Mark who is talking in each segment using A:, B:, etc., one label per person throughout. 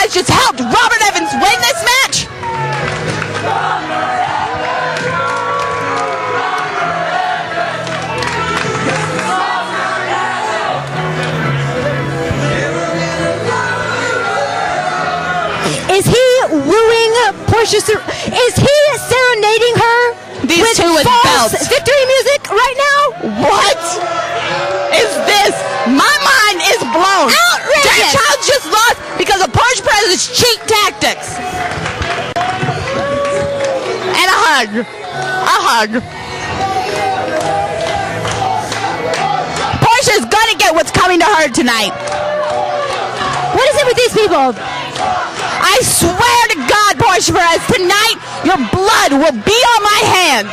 A: guys just helped Robert Evans win this match?
B: Is he wooing Portia? Is he serenading her
A: These two with
B: false
A: belts.
B: victory music right now?
A: What is this? My mind is blown.
B: Outrageous.
A: That child just lost because of Portia Perez's cheap tactics. And a hug. A hug. Portia's gonna get what's coming to her tonight.
B: What is it with these people?
A: I swear to God, Portia Perez, tonight your blood will be on my hands.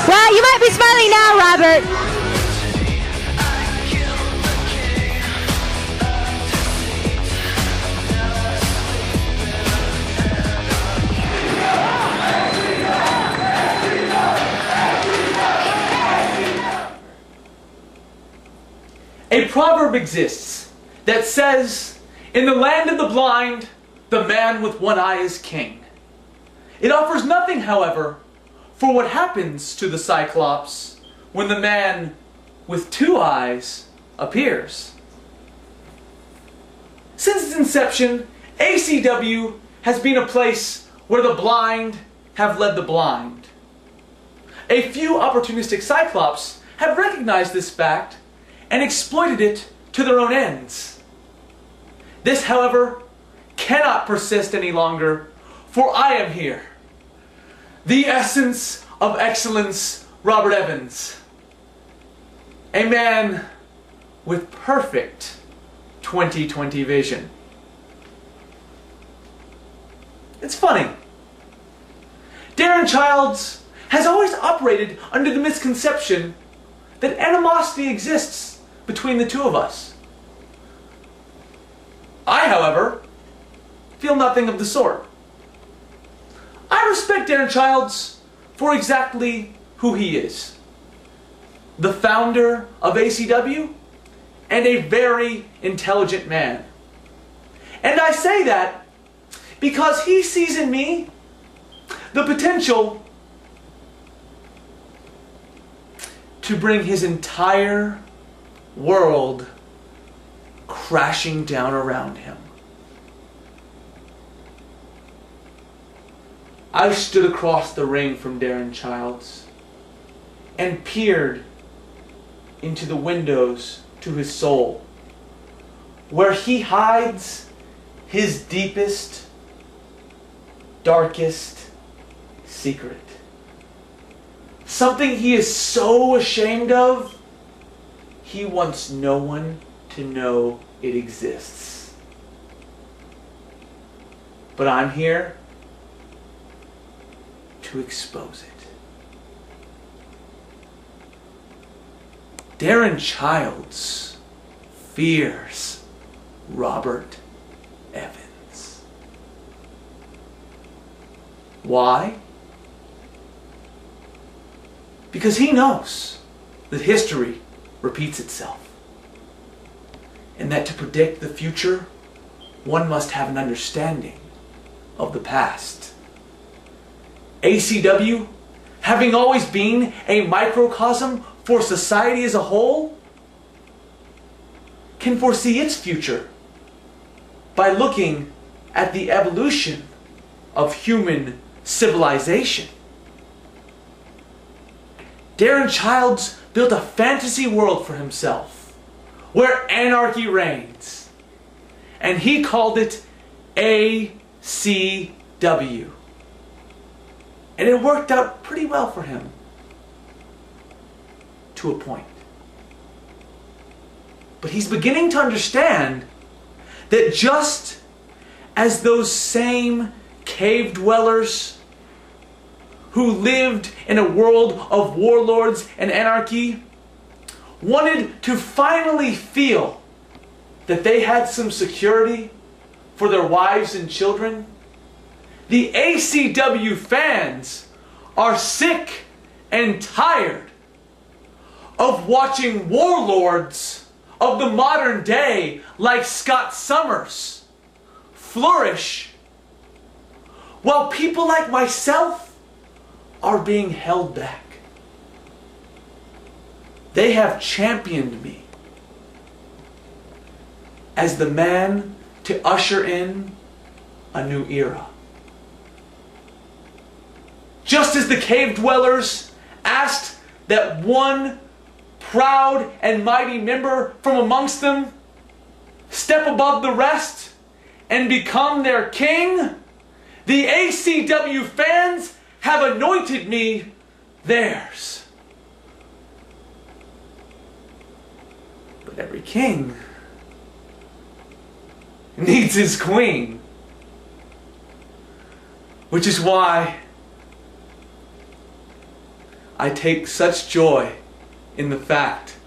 B: Well, you might be smiling now, Robert.
C: A proverb exists that says, in the land of the blind, the man with one eye is king. It offers nothing, however, for what happens to the Cyclops when the man with two eyes appears. Since its inception, ACW has been a place where the blind have led the blind. A few opportunistic Cyclops have recognized this fact and exploited it to their own ends. This, however, cannot persist any longer, for I am here, the essence of excellence, Robert Evans, a man with perfect 20/20 vision. It's funny. Darren Childs has always operated under the misconception that animosity exists between the two of us. I, however, feel nothing of the sort. I respect Darren Childs for exactly who he is. The founder of ACW and a very intelligent man. And I say that because he sees in me the potential to bring his entire world crashing down around him. I stood across the ring from Darren Childs and peered into the windows to his soul, where he hides his deepest, darkest secret. Something he is so ashamed of, he wants no one to know it exists. But I'm here to expose it. Darren Childs fears Robert Evans. Why? Because he knows that history repeats itself, and that to predict the future, one must have an understanding of the past. ACW, having always been a microcosm for society as a whole, can foresee its future by looking at the evolution of human civilization. Darren Childs built a fantasy world for himself where anarchy reigns, and he called it ACW. And it worked out pretty well for him, to a point. But he's beginning to understand that just as those same cave dwellers who lived in a world of warlords and anarchy wanted to finally feel that they had some security for their wives and children, the ACW fans are sick and tired of watching warlords of the modern day like Scott Summers flourish, while people like myself are being held back. They have championed me as the man to usher in a new era. Just as the cave dwellers asked that one proud and mighty member from amongst them step above the rest and become their king, the ACW fans have anointed me theirs. But every king needs his queen, which is why I take such joy in the fact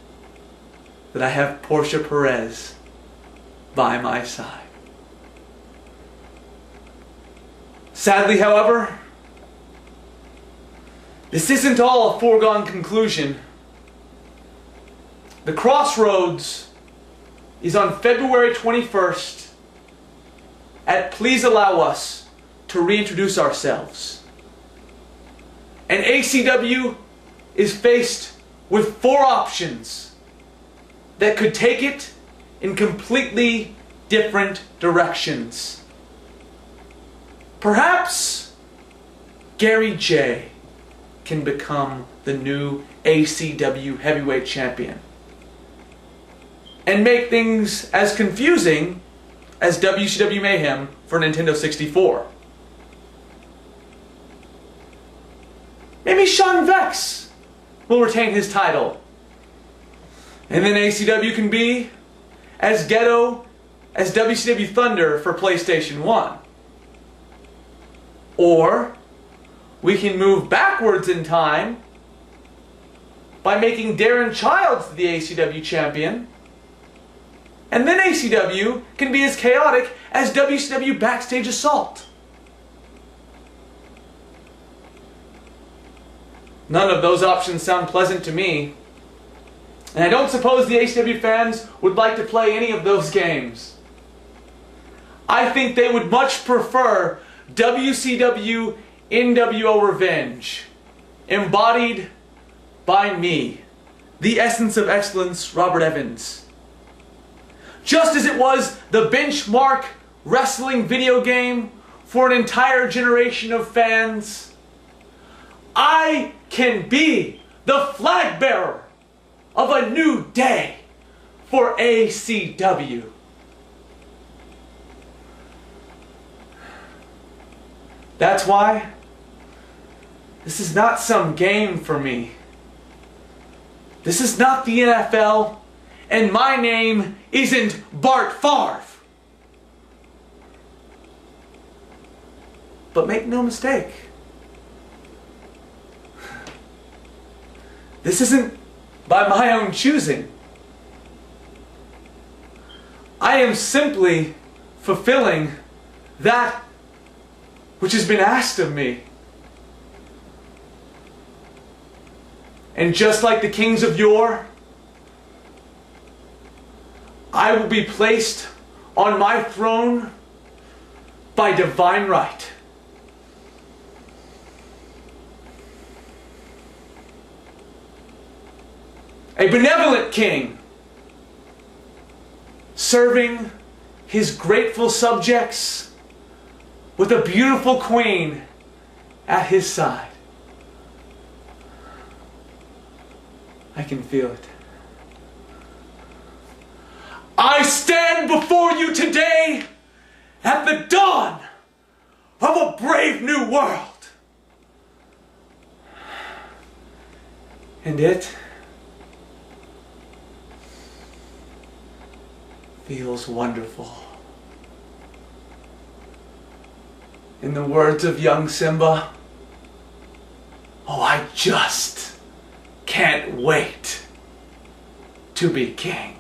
C: that I have Portia Perez by my side. Sadly, however, this isn't all a foregone conclusion. The Crossroads is on February 21st at Please Allow Us to Reintroduce Ourselves. And ACW is faced with 4 options that could take it in completely different directions. Perhaps Gary J can become the new ACW Heavyweight Champion and make things as confusing as WCW Mayhem for Nintendo 64. Maybe Shawn Vexx will retain his title, and then ACW can be as ghetto as WCW Thunder for PlayStation 1. Or we can move backwards in time by making Darren Childs the ACW champion, and then ACW can be as chaotic as WCW Backstage Assault. None of those options sound pleasant to me, and I don't suppose the ACW fans would like to play any of those games. I think they would much prefer WCW NWO Revenge, embodied by me, the essence of excellence, Robert Evans. Just as it was the benchmark wrestling video game for an entire generation of fans, I can be the flag bearer of a new day for ACW. That's why this is not some game for me. This is not the NFL, and my name isn't Bart Favre. But make no mistake, this isn't by my own choosing. I am simply fulfilling that which has been asked of me. And just like the kings of yore, I will be placed on my throne by divine right. A benevolent king, serving his grateful subjects with a beautiful queen at his side. I can feel it. I stand before you today at the dawn of a brave new world. And it feels wonderful. In the words of young Simba, oh, I just can't wait to be king.